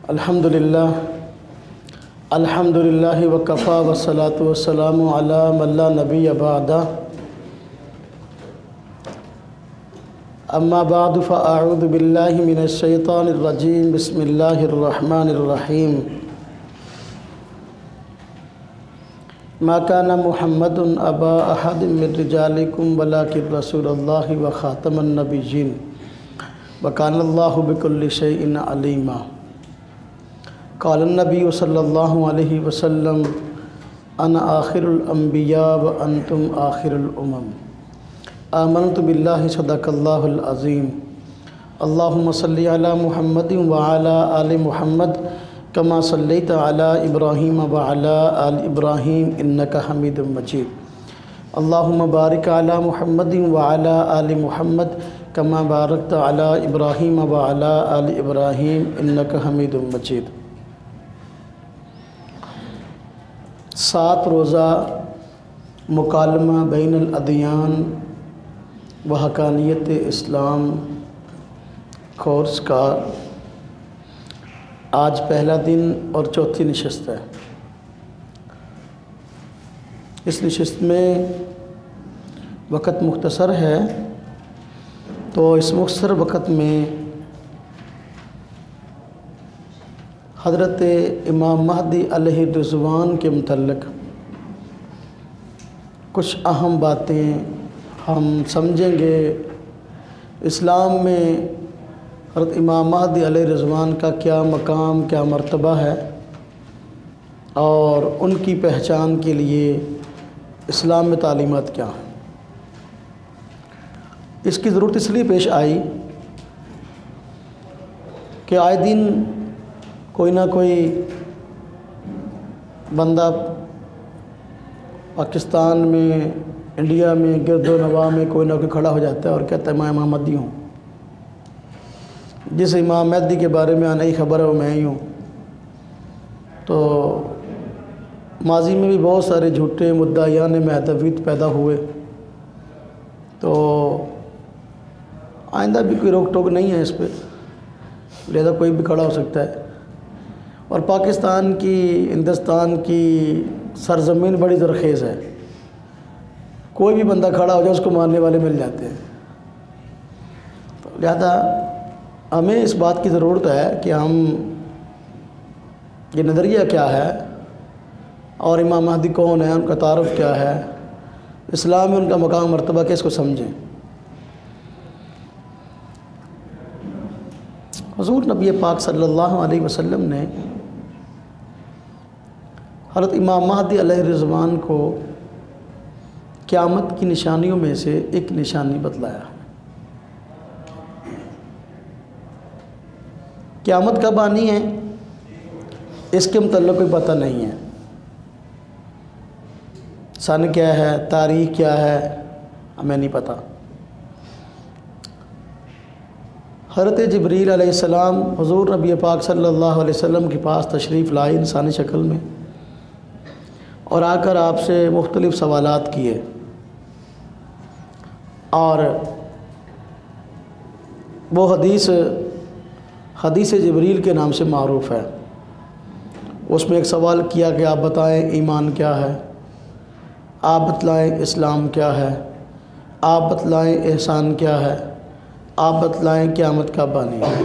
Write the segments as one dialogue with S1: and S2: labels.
S1: الحمدللہ وکفا والصلاة والسلام علی من لا نبی بعدہ اما بعد فاعوذ باللہ من الشیطان الرجیم بسم اللہ الرحمن الرحیم ما کان محمد ابا احد من رجالکم ولکن رسول اللہ وخاتم النبیین وکان اللہ بکل شیء علیما قال النبی صلی اللہ علیہ وسلم انا آخر الانبیاء وانتم آخر الامم آمنت باللہ صدق اللہ العظیم اللہم صلی علی محمد وعلی آل محمد کما صلیت علی ابراہیم وعلی آل ابراہیم انکا حمید مجید اللہم بارک علی محمد وعلی آل محمد کما بارکت علی ابراہیم وعلی آل ابراہیم انکا حمید مجید 7 روزہ مکالمہ بین الادیان و حقانیت اسلام کورس کا آج پہلا دن اور چوتھی نشست ہے۔ اس نشست میں وقت مختصر ہے، تو اس مختصر وقت میں حضرت امام مہدی علیہ الرضوان کے متعلق کچھ اہم باتیں ہم سمجھیں گے۔ اسلام میں حضرت امام مہدی علیہ الرضوان کا کیا مقام، کیا مرتبہ ہے، اور ان کی پہچان کے لیے اسلام میں تعلیمات کیا ہیں۔ اس کی ضرورت اس لیے پیش آئی کہ آئے دن کوئی نہ کوئی بندہ پاکستان میں، انڈیا میں، گرد و نواح میں کوئی نہ کوئی کھڑا ہو جاتا ہے اور کہتا ہے میں امام مہدی ہوں۔ جس امام مہدی کے بارے میں نئی خبر ہے وہ میں ہی ہوں۔ تو ماضی میں بھی بہت سارے جھوٹے مدعیان مہدویت پیدا ہوئے، تو آئندہ بھی کوئی روک ٹوک نہیں ہے اس پہ، لہذا کوئی بھی کھڑا ہو سکتا ہے۔ اور پاکستان کی، ہندوستان کی سرزمین بڑی زرخیز ہے، کوئی بھی بندہ کھڑا ہو جائے اس کو ماننے والے مل جاتے ہیں۔ تو لہذا ہمیں اس بات کی ضرورت ہے کہ ہم یہ نظریہ کیا ہے اور امام مہدی کون ہے، ان کا تعارف کیا ہے، اسلام میں ان کا مقام مرتبہ کیا، اس کو سمجھیں۔ حضور نبی پاک صلی اللہ علیہ وسلم نے حضرت امام مہدی علیہ الرضوان کو قیامت کی نشانیوں میں سے ایک نشانی بتلایا۔ قیامت کب آنی ہے اس کے متعلق کوئی پتہ نہیں ہے، سن کیا ہے، تاریخ کیا ہے، ہمیں نہیں پتہ۔ حضرت جبریل علیہ السلام حضور نبی پاک صلی اللہ علیہ وسلم کے پاس تشریف لائے انسانی شکل میں، اور آ کر آپ سے مختلف سوالات کیے، اور وہ حدیث جبریل کے نام سے معروف ہے۔ اس میں ایک سوال کیا کہ آپ بتائیں ایمان کیا ہے، آپ بتلائیں اسلام کیا ہے، آپ بتلائیں احسان کیا ہے، آپ بتلائیں قیامت کب آنی ہے۔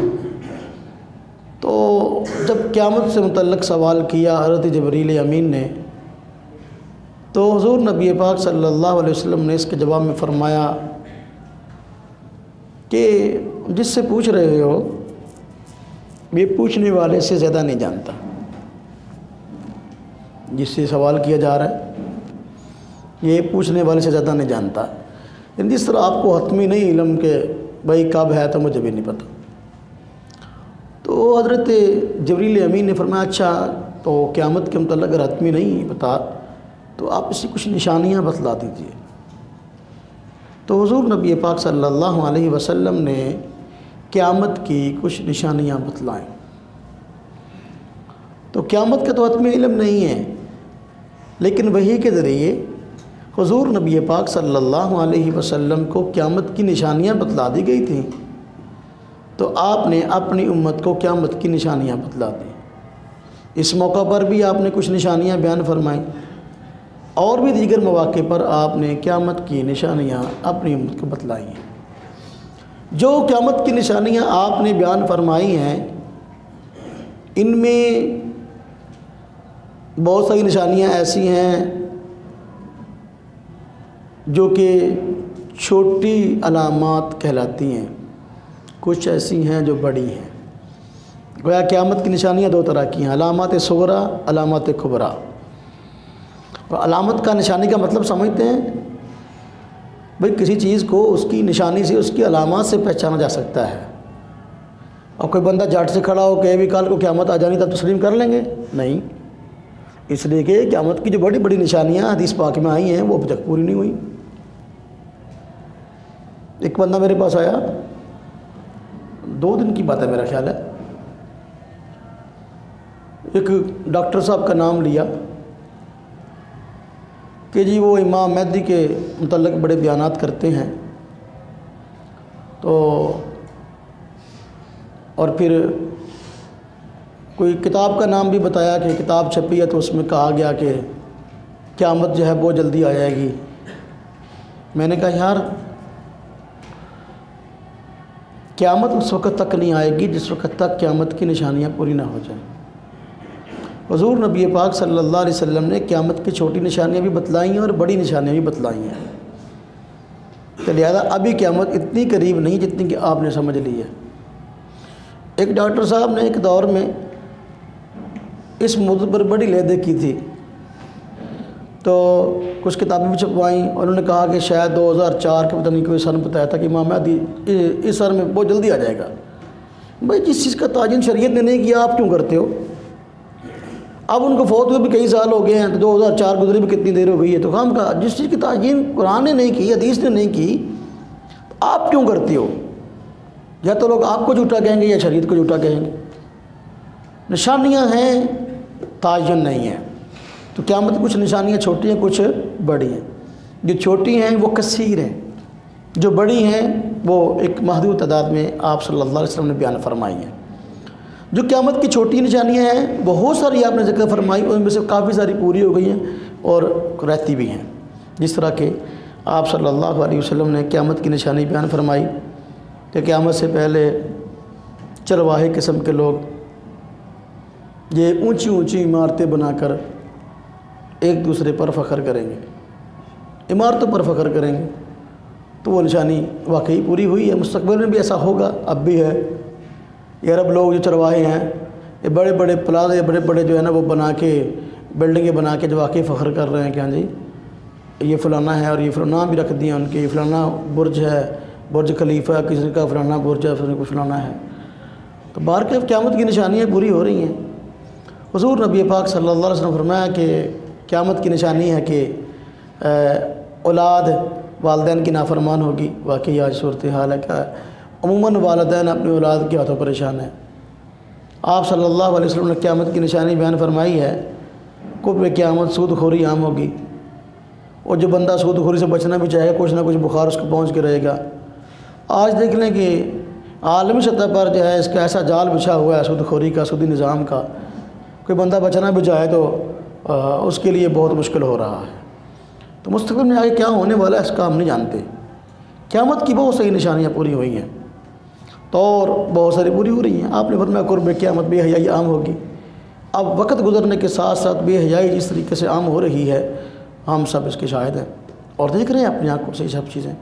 S1: تو جب قیامت سے متعلق سوال کیا حضرت جبریل امین نے، تو حضور نبی پاک صلی اللہ علیہ وسلم نے اس کے جواب میں فرمایا کہ جس سے پوچھ رہے ہو یہ پوچھنے والے سے زیادہ نہیں جانتا۔ جس سے سوال کیا جا رہا ہے یہ پوچھنے والے سے زیادہ نہیں جانتا، جس طرح آپ کو حتمی نہیں علم کہ بھائی کب ہے تو مجھے بھی نہیں پتہ۔ تو حضرت جبریل امین نے فرمایا اچھا تو قیامت کے متعلق اگر حتمی نہیں پتہ تو آپ اسی کچھ نشانیاں بتلا دیجئے۔ تو حضور نبی پاک صلی اللہ علیہ وسلم نے قیامت کی کچھ نشانیاں بتلائیں۔ تو قیامت کا تو حتمی علم نہیں ہے، لیکن وحی کے ذریعے حضور نبی پاک صلی اللہ علیہ وسلم کو قیامت کی نشانیاں بتلا دی گئی تھیں، تو آپ نے اپنی امت کو قیامت کی نشانیاں بتلا دیں۔ اس موقع پر بھی آپ نے کچھ نشانیاں بیان فرمائیں، اور بھی دیگر مواقع پر آپ نے قیامت کی نشانیاں اپنی امت کو بتلائی ہیں۔ جو قیامت کی نشانیاں آپ نے بیان فرمائی ہیں، ان میں بہت ساری نشانیاں ایسی ہیں جو کہ چھوٹی علامات کہلاتی ہیں، کچھ ایسی ہیں جو بڑی ہیں۔ گویا قیامت کی نشانیاں دو طرح کی ہیں، علامات صغریٰ، علامات کبریٰ۔ اور علامت کا نشانی کا مطلب سمجھتے ہیں بھئی کسی چیز کو اس کی نشانی سے، اس کی علامات سے پہچانا جا سکتا ہے۔ اور کوئی بندہ جھٹ سے کھڑا ہو کہ بھی کل کو قیامت آ جانی تب تسلیم کر لیں گے؟ نہیں، اس لیے کہ قیامت کی جو بڑی بڑی نشانیاں حدیث پاک میں آئی ہیں وہ ابھی تک پوری نہیں ہوئی۔ ایک بندہ میرے پاس آیا، 2 دن کی بات ہے میرا خیال ہے، ایک ڈاکٹر صاحب کا نام لیا کہ جی وہ امام مہدی کے متعلق بڑے بیانات کرتے ہیں، تو اور پھر کوئی کتاب کا نام بھی بتایا کہ کتاب چھپی ہے تو اس میں کہا گیا کہ قیامت جو ہے بہت جلدی آ جائے گی۔ میں نے کہا یار قیامت اس وقت تک نہیں آئے گی جس وقت تک قیامت کی نشانیاں پوری نہ ہو جائیں۔ حضور نبی پاک صلی اللہ علیہ وسلم نے قیامت کی چھوٹی نشانیاں بھی بتلائی ہیں اور بڑی نشانیاں بھی بتلائی ہیں، تو لہذا ابھی قیامت اتنی قریب نہیں جتنی کہ آپ نے سمجھ لی ہے۔ ایک ڈاکٹر صاحب نے ایک دور میں اس موضوع پر بڑی لیدے کی تھی، تو کچھ کتابیں بھی چھپوائیں، اور انہوں نے کہا کہ شاید 2004 کے پتہ نہیں کوئی سن بتایا تھا کہ امام مہدی اس سال میں بہت جلدی آ جائے گا۔ بھائی جس چیز کا تعین شریعت نے نہیں کیا آپ کیوں کرتے ہو؟ اب ان کو فوت ہوئے بھی کئی سال ہو گئے ہیں، تو 2004 گزری بھی کتنی دیر ہو گئی ہے، تو خام کا جس چیز کی تعین قرآن نے نہیں کی، حدیث نے نہیں کی، تو آپ کیوں کرتے ہو؟ یا تو لوگ آپ کو جھوٹا کہیں گے یا شریعت کو جھوٹا کہیں گے۔ نشانیاں ہیں، تعین نہیں ہے۔ تو قیامت کچھ نشانیاں چھوٹی ہیں، کچھ بڑی ہیں۔ جو چھوٹی ہیں وہ کثیر ہیں، جو بڑی ہیں وہ ایک محدود تعداد میں آپ صلی اللہ علیہ وسلم نے بیان فرمائی ہیں۔ جو قیامت کی چھوٹی نشانیاں ہیں بہت ساری آپ نے ذکر فرمائی، ان میں سے کافی ساری پوری ہو گئی ہیں اور رہتی بھی ہیں۔ جس طرح کہ آپ صلی اللہ علیہ وسلم نے قیامت کی نشانی بیان فرمائی کہ قیامت سے پہلے چرواہے قسم کے لوگ یہ اونچی اونچی عمارتیں بنا کر ایک دوسرے پر فخر کریں گے، عمارتوں پر فخر کریں گے، تو وہ نشانی واقعی پوری ہوئی ہے۔ مستقبل میں بھی ایسا ہوگا، اب بھی ہے۔ یہ عرب لوگ جو چرواہے ہیں، یہ بڑے بڑے پلازے، بڑے بڑے جو ہے نا وہ بنا کے بلڈنگیں بنا کے جو واقعی فخر کر رہے ہیں کہ ہاں جی یہ فلانا ہے، اور یہ فلانا بھی رکھ دیا ان کے، یہ فلانا برج ہے، برج خلیفہ، کسی کا فلانا برج ہے، کسی کا فلانا ہے۔ تو بار کے قیامت کی نشانیاں پوری ہو رہی ہیں۔ حضور نبی پاک صلی اللہ علیہ وسلم فرمایا کہ قیامت کی نشانی ہے کہ اولاد والدین کی نافرمان ہوگی۔ واقعی آج صورتحال ہے کہ عموماً والدین اپنی اولاد کے ہاتھوں پریشان ہیں۔ آپ صلی اللہ علیہ وسلم نے قیامت کی نشانی بیان فرمائی ہے، قرب قیامت سود خوری عام ہوگی، اور جو بندہ سود خوری سے بچنا بھی چاہے گا کچھ نہ کچھ بخار اس کو پہنچ کے رہے گا۔ آج دیکھ لیں کہ عالمی سطح پر جو ہے اس کا ایسا جال بچھا ہوا ہے سود خوری کا، سودی نظام کا، کوئی بندہ بچنا بھی چاہے تو اس کے لیے بہت مشکل ہو رہا ہے۔ تو مستقبل میں آگے کیا ہونے والا ہے اس کا ہم نہیں جانتے۔ قیامت کی بہت ساری نشانیاں پوری ہوئی ہیں، تو اور بہت ساری پوری ہو رہی ہیں۔ آپ نے فرمایا قرب قیامت بے حیائی عام ہوگی۔ اب وقت گزرنے کے ساتھ ساتھ بے حیائی جس طریقے سے عام ہو رہی ہے ہم سب اس کے شاہد ہیں اور دیکھ رہے ہیں اپنی آنکھوں سے یہ سب چیزیں۔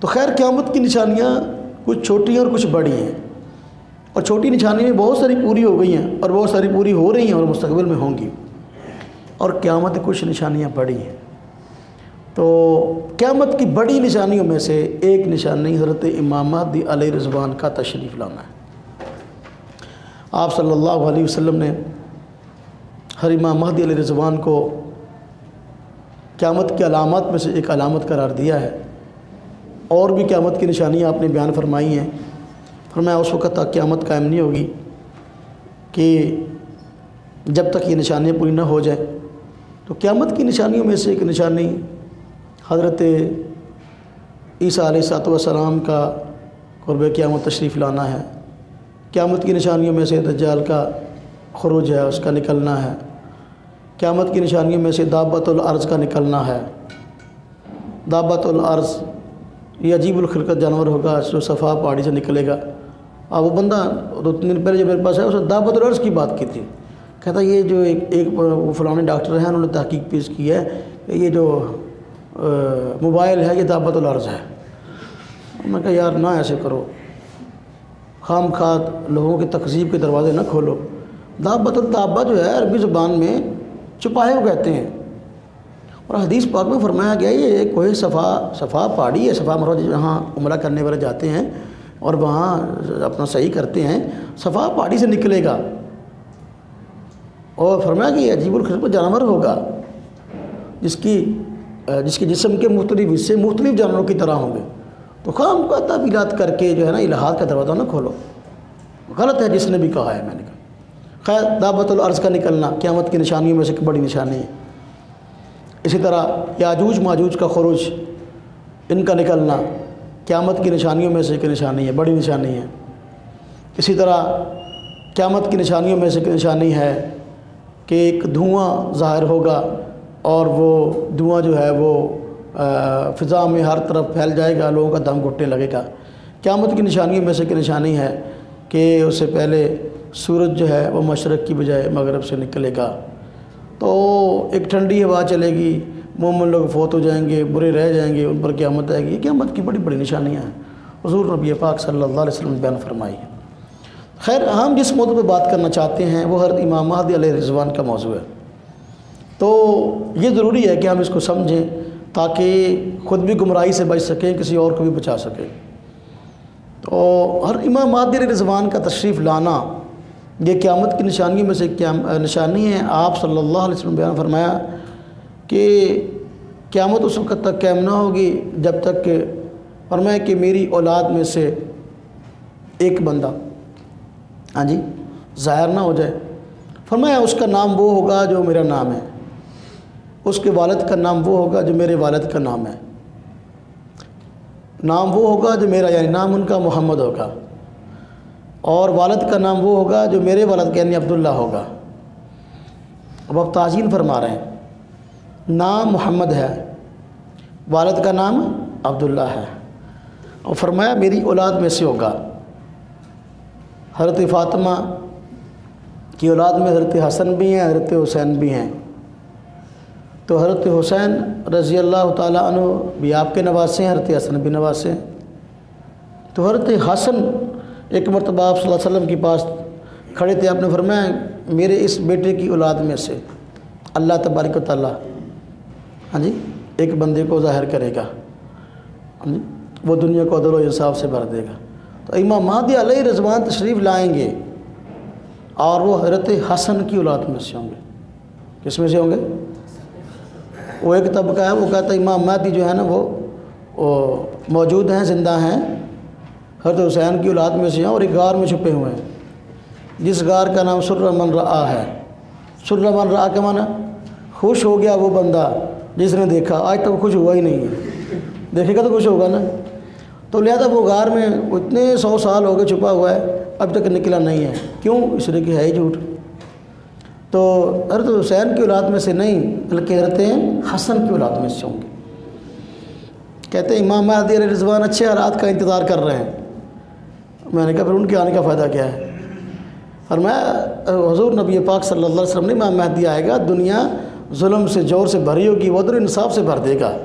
S1: تو خیر قیامت کی نشانیاں کچھ چھوٹی ہیں اور کچھ بڑی ہیں، اور چھوٹی نشانی میں بہت ساری پوری ہو گئی ہیں اور بہت ساری پوری ہو رہی ہیں اور مستقبل میں ہوں گی، اور قیامت کچھ نشانیاں بڑی ہیں۔ تو قیامت کی بڑی نشانیوں میں سے ایک نشانی حضرت امام مہدی علیہ رضوان کا تشریف لانا ہے۔ آپ صلی اللہ علیہ وسلم نے ہر امام مہدی علیہ رضوان کو قیامت کی علامات میں سے ایک علامت قرار دیا ہے، اور بھی قیامت کی نشانیاں آپ نے بیان فرمائی ہیں۔ فرمایا اس وقت تک قیامت قائم نہیں ہوگی کہ جب تک یہ نشانیاں پوری نہ ہو جائیں۔ تو قیامت کی نشانیوں میں سے ایک نشانی حضرت عیسیٰ علیہ السلام کا قرب قیامت تشریف لانا ہے۔ قیامت کی نشانیوں میں سے دجال کا خروج ہے اس کا نکلنا ہے، قیامت کی نشانیوں میں سے دابۃ الارض کا نکلنا ہے۔ دابۃ الارض یہ عجیب الخلقت جانور ہوگا جو صفا پہاڑی سے نکلے گا۔ وہ بندہ 2-3 دن پہلے جب میرے پاس آیا اس نے دابۃ الارض کی بات کی تھی، کہتا یہ جو ایک فلانے ڈاکٹر ہیں انہوں نے تحقیق پیش کی ہے کہ یہ جو موبائل ہے یہ دابۃ الارض ہے۔ میں کہا یار نہ ایسے کرو، خام خواہ لوگوں کی تکذیب کے دروازے نہ کھولو۔ دابۃ الدابہ جو ہے عربی زبان میں چپائے کو کہتے ہیں، اور حدیث پاک میں فرمایا گیا یہ کوہ صفا پہاڑی ہے، صفا مروہ جہاں عمرہ کرنے والے جاتے ہیں اور وہاں اپنا صحیح کرتے ہیں، صفا پہاڑی سے نکلے گا، اور فرمایا کہ یہ عجیب الخلقت جانور ہوگا جس کے جسم کے مختلف حصے مختلف جانوروں کی طرح ہوں گے۔ تو خام کا تعبیرات کر کے جو ہے نا الہات کا دروازہ نہ کھولو، غلط ہے جس نے بھی کہا ہے۔ میں نے کہا خیر دابۃ الارض کا نکلنا قیامت کی نشانیوں میں سے ایک بڑی نشانی ہے۔ اسی طرح یاجوج ماجوج کا خروج، ان کا نکلنا قیامت کی نشانیوں میں سے ایک نشانی ہے، بڑی نشانی ہے۔ اسی طرح قیامت کی نشانیوں میں سے ایک نشانی ہے کہ ایک دھواں ظاہر ہوگا، اور وہ دھواں جو ہے وہ فضا میں ہر طرف پھیل جائے گا، لوگوں کا دم گھٹنے لگے گا۔ قیامت کی نشانیوں میں سے ایک نشانی ہے کہ اس سے پہلے سورج جو ہے وہ مشرق کی بجائے مغرب سے نکلے گا، تو ایک ٹھنڈی ہوا چلے گی، مومن لوگ فوت ہو جائیں گے، برے رہ جائیں گے، ان پر قیامت آئے گی۔ قیامت کی بڑی بڑی نشانیاں ہیں، حضور نبی پاک صلی اللہ علیہ وسلم نے بیان فرمائی ہے۔ خیر ہم جس موضوع پہ بات کرنا چاہتے ہیں وہ حضرت امام مہدی علیہ رضوان کا موضوع ہے، تو یہ ضروری ہے کہ ہم اس کو سمجھیں تاکہ خود بھی گمراہی سے بچ سکیں، کسی اور کو بھی بچا سکیں۔ تو ہر امام مہدی علیہ رضوان کا تشریف لانا یہ قیامت کی نشانیوں میں سے نشانی ہے۔ آپ صلی اللہ علیہ وسلم بیان فرمایا کہ قیامت اس وقت تک قائم نہ ہوگی جب تک کہ فرمایا کہ میری اولاد میں سے ایک بندہ ظاہر نہ ہو جائے۔ فرمایا اس کا نام وہ ہوگا جو میرا نام ہے، اس کے والد کا نام وہ ہوگا جو میرے والد کا نام ہے، نام وہ ہوگا جو میرا یعنی نام ان کا محمد ہوگا، اور والد کا نام وہ ہوگا جو میرے والد کا یعنی عبداللہ ہوگا۔ اب آپ تعجیل فرما رہے ہیں، نام محمد ہے، والد کا نام عبداللہ ہے، اور فرمایا میری اولاد میں سے ہوگا۔ حضرت فاطمہ کی اولاد میں حضرت حسن بھی ہیں، حضرت حسین بھی ہیں، تو حضرت حسین رضی اللہ تعالیٰ عنہ بھی آپ کے نواسے ہیں، حضرت حسن بھی نواسے ہیں۔ تو حضرت حسن ایک مرتبہ آپ صلی اللہ علیہ وسلم کے پاس کھڑے تھے، آپ نے فرمایا میرے اس بیٹے کی اولاد میں سے اللہ تبارک و تعالیٰ ایک بندے کو ظاہر کرے گا، وہ دنیا کو عدل و انصاف سے بھر دے گا۔ تو امام مہدی علیہ رضوان تشریف لائیں گے اور وہ حضرت حسن کی اولاد میں سے ہوں گے۔ کس میں سے ہوں گے؟ وہ ایک طبقہ ہے وہ کہتا ہے امام مہدی جو ہے نا وہ موجود ہیں، زندہ ہیں، حضرت حسین کی اولاد میں سے ہیں، اور ایک غار میں چھپے ہوئے ہیں جس غار کا نام سر من رآ ہے۔ سر من رآ کا معنی خوش ہو گیا وہ بندہ جس نے دیکھا، آج تک خوش ہوا ہی نہیں ہے، دیکھے گا تو خوش ہوگا نا۔ تو لہذا وہ غار میں اتنے 100 سال ہو گئے چھپا ہوا ہے، اب تک نکلا نہیں ہے، کیوں؟ اس لیے کہ ہے ہی جھوٹ۔ تو حضرت حسین کی اولاد میں سے نہیں بلکہ حضرت حسن کی اولاد میں سے ہوں گے۔ کہتے ہیں امام مہدی علیہ رضوان اچھے حالات کا انتظار کر رہے ہیں۔ میں نے کہا پھر ان کے آنے کا فائدہ کیا ہے؟ فرمایا حضور نبی پاک صلی اللہ علیہ وسلم نے امام مہدی آئے گا، دنیا ظلم سے جور سے بھری ہوگی، وہ عدل انصاف سے بھر دے گا۔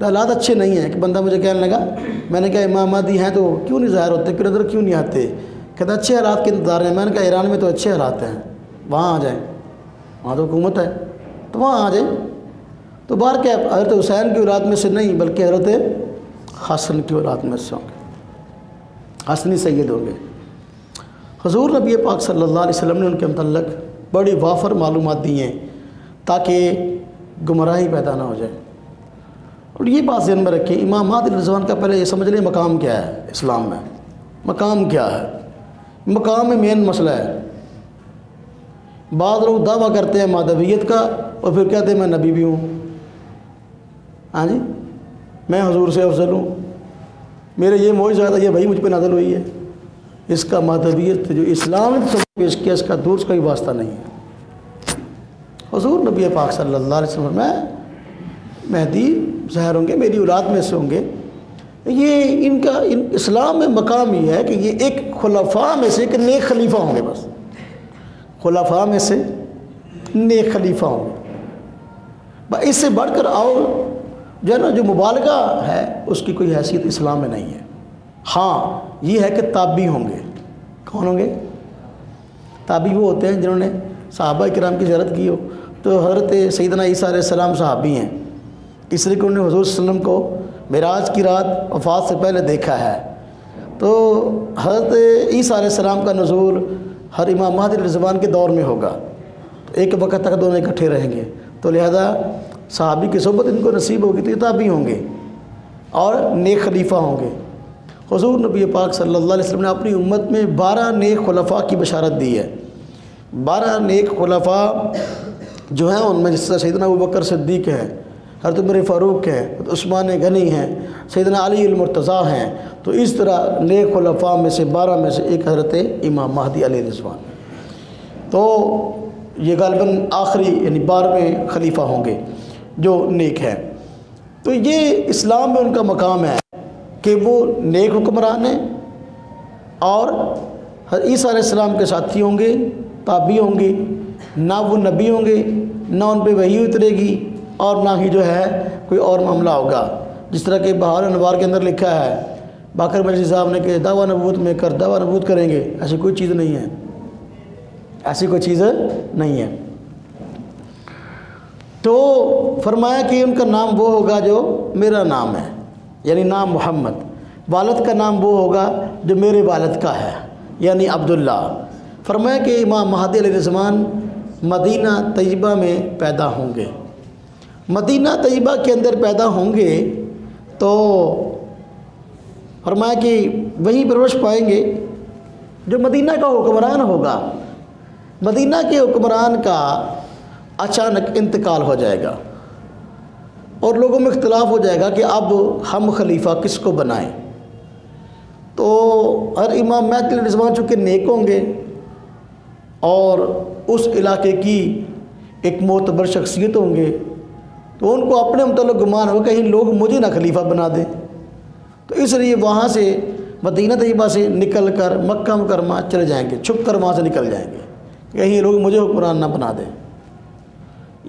S1: حالات اچھے نہیں ہیں کہ بندہ مجھے کہنے لگا، میں نے کہا امام مہدی ہیں تو کیوں نہیں ظاہر ہوتے، پھر ادھر کیوں نہیں آتے؟ کہتا اچھے حالات کے انتظار ہیں۔ میں نے کہا ایران میں تو اچھے حالات ہیں، وہاں آ جائیں، وہاں تو حکومت ہے، تو وہاں آ جائیں۔ تو بار کیا حضرت حسین کی اولاد میں سے نہیں بلکہ حضرت حسن کی اولاد میں سے ہوں گے، حسنی سید ہوں گے۔ حضور نبی پاک صلی اللہ علیہ وسلم نے ان کے متعلق بڑی وافر معلومات دی ہیں تاکہ گمراہی پیدا نہ ہو جائے۔ اور یہ بات ذہن میں رکھیں، امام مہدی علیہ رضوان کا پہلے یہ سمجھ لیں مقام کیا ہے اسلام میں، مقام کیا ہے۔ مقام میں مین مسئلہ ہے، بعض لوگ دعویٰ کرتے ہیں مہدویت کا اور پھر کہتے ہیں میں نبی بھی ہوں، میں حضور سے افضل ہوں، میرے یہ معجزہ تھا، یہ وحی مجھ پہ نازل ہوئی ہے، اس کا مذہبیت جو اسلام نے پیش کیا اس کا دور کا بھی واسطہ نہیں ہے۔ حضور نبی پاک صلی اللہ علیہ وسلم میں مہدی ظاہر ہوں گے، میری اولاد میں سے ہوں گے۔ یہ ان کا اسلام میں مقام یہ ہے کہ یہ ایک خلفاء میں سے ایک نیک خلیفہ ہوں گے، بس خلفاء میں سے نیک خلیفہ ہوں گے۔ اس سے بڑھ کر اور جو ہے نا جو مبالغہ ہے اس کی کوئی حیثیت اسلام میں نہیں ہے۔ ہاں یہ ہے کہ تابعی ہوں گے۔ کون ہوں گے؟ تابعی وہ ہوتے ہیں جنہوں نے صحابہ کرام کی زیارت کی ہو۔ تو حضرت سیدنا عیسیٰ علیہ السلام صحابی ہیں، اس لیے کہ انہوں نے حضور صلی اللہ علیہ وسلم کو معراج کی رات وفات سے پہلے دیکھا ہے۔ تو حضرت عیسیٰ علیہ السلام کا نزول ہر امام مہدی علیہ السلام کے دور میں ہوگا، تو ایک وقت تک دونوں اکٹھے رہیں گے، تو لہذا صحابی کی صحبت ان کو نصیب ہوگی تو یہ تابعی ہوں گے اور نیک خلیفہ ہوں گے۔ حضور نبی پاک صلی اللہ علیہ وسلم نے اپنی امت میں 12 نیک خلفاء کی بشارت دی ہے۔ 12 نیک خلفاء جو ہیں ان میں جس طرح سیدنا ابوبکر صدیق ہیں، حضرت عمر فاروق ہیں، عثمان غنی ہیں، سیدنا علی المرتضیٰ ہیں، تو اس طرح نیک خلفاء میں سے 12 میں سے ایک حضرت امام مہدی علیہ السلام، تو یہ غالباً آخری یعنی 12ویں خلیفہ ہوں گے جو نیک ہیں۔ تو یہ اسلام میں ان کا مقام ہے کہ وہ نیک حکمران ہیں اور عیسیٰ علیہ السلام کے ساتھی ہوں گے، تابعی ہوں گے، نہ وہ نبی ہوں گے، نہ ان پہ وحی اترے گی، اور نہ ہی جو ہے کوئی اور معاملہ ہوگا۔ جس طرح کہ بہار انوار کے اندر لکھا ہے باقر مجلسی صاحب نے کہ دعویٰ نبوت میں کر دعویٰ نبوت کریں گے، ایسی کوئی چیز نہیں ہے، ایسی کوئی چیز نہیں ہے۔ تو فرمایا کہ ان کا نام وہ ہوگا جو میرا نام ہے، یعنی نام محمد۔ والد کا نام وہ ہوگا جو میرے والد کا ہے، یعنی عبداللہ۔ فرمایا کہ امام مہدی علیہ السلام مدینہ طیبہ میں پیدا ہوں گے۔ مدینہ طیبہ کے اندر پیدا ہوں گے تو فرمایا کہ وہیں پرورش پائیں گے جو مدینہ کا حکمران ہوگا۔ مدینہ کے حکمران کا اچانک انتقال ہو جائے گا اور لوگوں میں اختلاف ہو جائے گا کہ اب ہم خلیفہ کس کو بنائیں۔ تو ہر امام مہدی علیہ السلام چونکہ نیک ہوں گے اور اس علاقے کی ایک معتبر شخصیت ہوں گے، تو ان کو اپنے متعلق گمان ہو کہیں لوگ مجھے نہ خلیفہ بنا دیں، تو اس لیے وہاں سے مدینہ طیبہ سے نکل کر مکہ مکرمہ چلے جائیں گے، چھپ کر وہاں سے نکل جائیں گے، کہیں لوگ مجھے حکمران نہ بنا دیں۔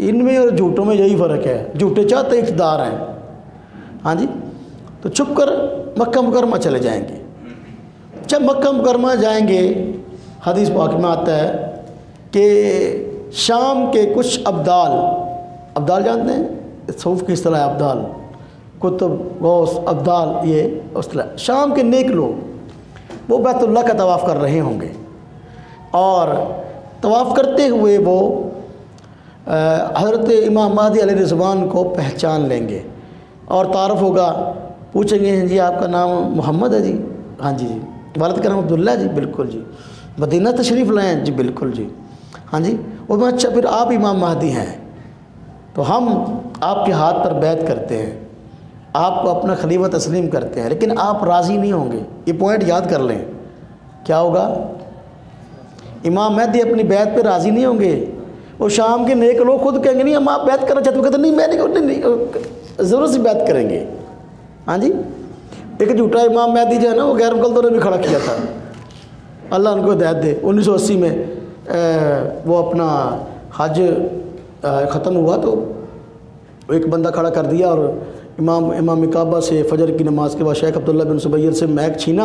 S1: ان میں اور جھوٹوں میں یہی فرق ہے، جھوٹے چاہتے اقتدار ہیں، ہاں جی، تو چھپ کر مکہ مکرمہ چلے جائیں گے۔ جب مکہ مکرمہ جائیں گے، حدیث پاک میں آتا ہے کہ شام کے کچھ ابدال جانتے ہیں تصوف کی اصطلاح ہے، ابدال، کتب، غوث، ابدال، یہ اصطلاح شام کے نیک لوگ وہ بیت اللہ کا طواف کر رہے ہوں گے، اور طواف کرتے ہوئے وہ حضرت امام مہدی علیہ السلام کو پہچان لیں گے اور تعارف ہوگا، پوچھیں گے جی آپ کا نام محمد ہے؟ جی ہاں جی۔ والد کا نام عبداللہ؟ جی بالکل جی۔ مدینہ تشریف لائیں؟ جی بالکل جی۔ ہاں جی، اور میں اچھا پھر آپ امام مہدی ہیں تو ہم آپ کے ہاتھ پر بیعت کرتے ہیں، آپ کو اپنا خلیفہ تسلیم کرتے ہیں، لیکن آپ راضی نہیں ہوں گے۔ یہ پوائنٹ یاد کر لیں، کیا ہوگا؟ امام مہدی اپنی بیعت پہ راضی نہیں ہوں گے، وہ شام کے نیک لوگ خود کہیں گے نہیں ہم آپ بیعت کرنا چاہتے ہیں، کہتے نہیں میں نہیں ضرور سے بیعت کریں گے۔ ہاں جی، ایک جھوٹا امام مہدی جو ہے نا وہ غیر مقلدوں نے بھی کھڑا کیا تھا، اللہ ان کو ہدایت دے۔ 1980 میں وہ اپنا حج ختم ہوا تو ایک بندہ کھڑا کر دیا اور امام کعبہ سے فجر کی نماز کے بعد شیخ عبداللہ بن زبیر سے میک چھینا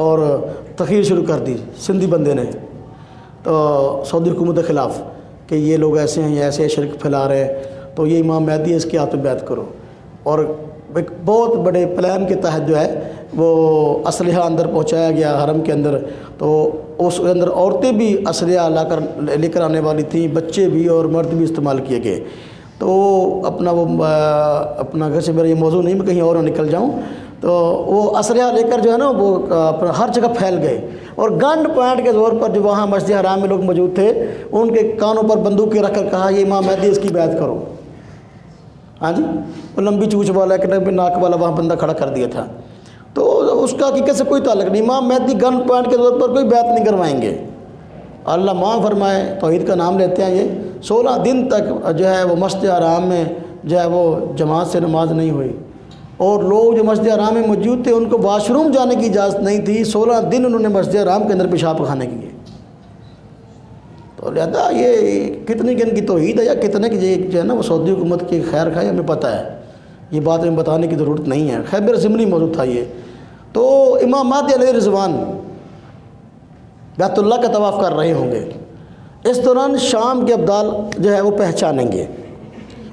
S1: اور تقریر شروع کر دی سندھی بندے نے، تو سعودی حکومت کے خلاف کہ یہ لوگ ایسے ہیں، یہ ایسے شرک پھیلا رہے ہیں، تو یہ امام مہدی ہے، اس کی ہاتھ بیعت کرو۔ اور ایک بہت بڑے پلان کے تحت جو ہے وہ اسلحہ اندر پہنچایا گیا حرم کے اندر، تو اس کے اندر عورتیں بھی اسلحہ لے کر آنے والی تھیں، بچے بھی اور مرد بھی استعمال کیے گئے۔ تو اپنا گھر سے میرا یہ موضوع نہیں، میں کہیں اور نکل جاؤں، تو وہ اسلحہ لے کر جو ہے نا وہ ہر جگہ پھیل گئے، اور گنڈ پوائنٹ کے زور پر جو وہاں مسجد حرام میں لوگ موجود تھے ان کے کانوں پر بندوقیں رکھ کر کہا یہ امام مہدی اس کی بیعت کرو۔ ہاں جی، وہ لمبی چونچ والا ایک ناک والا وہاں بندہ کھڑا کر دیا تھا، تو اس کا حقیقت سے کوئی تعلق نہیں. امام مہدی گن پوائنٹ کے طور پر کوئی بیعت نہیں کروائیں گے. اللہ معاف فرمائے، توحید کا نام لیتے ہیں، یہ 16 دن تک جو ہے وہ مسجد حرام میں جو ہے وہ جماعت سے نماز نہیں ہوئی، اور لوگ جو مسجد حرام میں موجود تھے ان کو واش روم جانے کی اجازت نہیں تھی. 16 دن انہوں نے مسجد حرام کے اندر پیشاب پخانے کیے. تو لہذا یہ کتنی کی ان کی توحید ہے یا کتنے کی یہ جو ہے نا وہ سعودی حکومت کی خیر خواہی ہمیں پتہ ہے، یہ بات ہمیں بتانے کی ضرورت نہیں ہے. خیبر ضمنی موضوع تھا یہ. تو امام مہدی علیہ رضوان بیت اللہ کا طواف کر رہے ہوں گے. اس دوران شام کے ابدال جو ہے وہ پہچانیں گے،